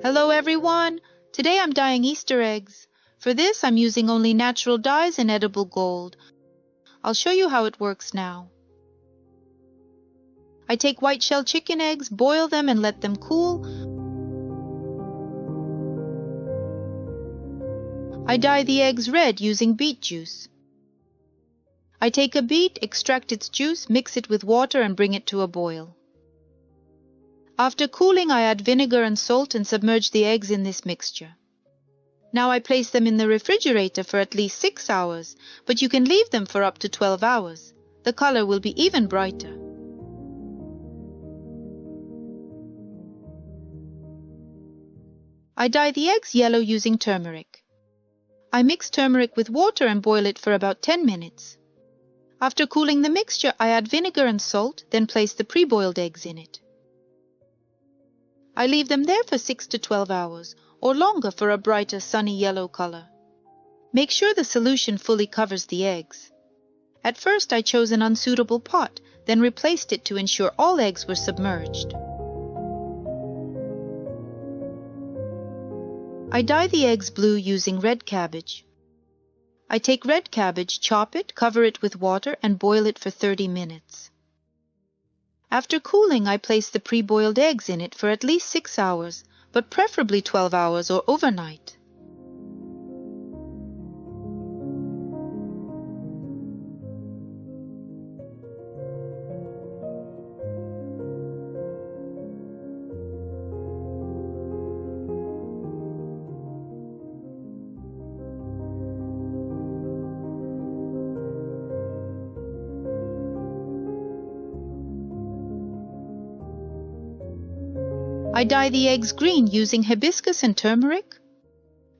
Hello everyone! Today I'm dyeing Easter eggs. For this I'm using only natural dyes and edible gold. I'll show you how it works now. I take white shell chicken eggs, boil them and let them cool. I dye the eggs red using beet juice. I take a beet, extract its juice, mix it with water and bring it to a boil. After cooling, I add vinegar and salt and submerge the eggs in this mixture. Now I place them in the refrigerator for at least 6 hours, but you can leave them for up to 12 hours. The color will be even brighter. I dye the eggs yellow using turmeric. I mix turmeric with water and boil it for about 10 minutes. After cooling the mixture, I add vinegar and salt, then place the pre-boiled eggs in it. I leave them there for 6 to 12 hours, or longer for a brighter sunny yellow color. Make sure the solution fully covers the eggs. At first I chose an unsuitable pot, then replaced it to ensure all eggs were submerged. I dye the eggs blue using red cabbage. I take red cabbage, chop it, cover it with water, and boil it for 30 minutes. After cooling, I place the pre-boiled eggs in it for at least 6 hours, but preferably 12 hours or overnight. I dye the eggs green using hibiscus and turmeric.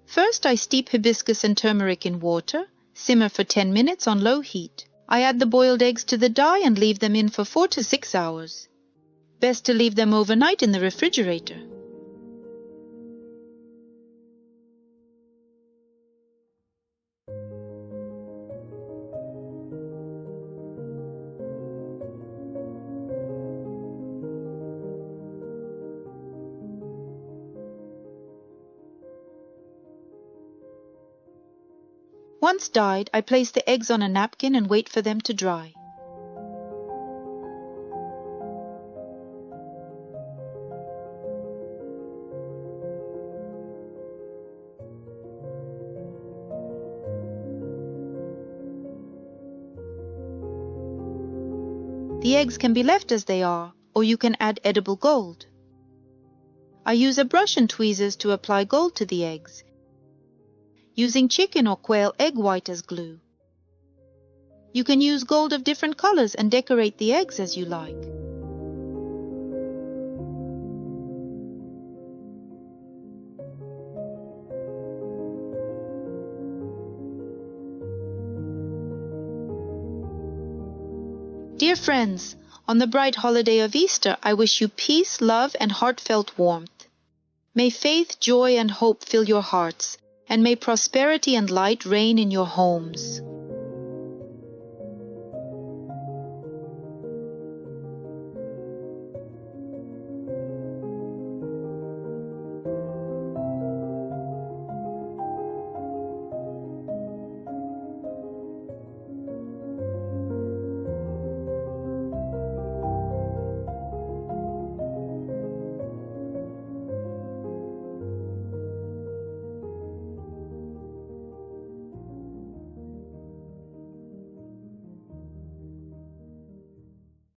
First, I steep hibiscus and turmeric in water, simmer for 10 minutes on low heat. I add the boiled eggs to the dye and leave them in for 4 to 6 hours. Best to leave them overnight in the refrigerator. Once dyed, I place the eggs on a napkin and wait for them to dry. The eggs can be left as they are, or you can add edible gold. I use a brush and tweezers to apply gold to the eggs, using chicken or quail egg white as glue. You can use gold of different colors and decorate the eggs as you like. Dear friends, on the bright holiday of Easter, I wish you peace, love, and heartfelt warmth. May faith, joy, and hope fill your hearts, and may prosperity and light reign in your homes.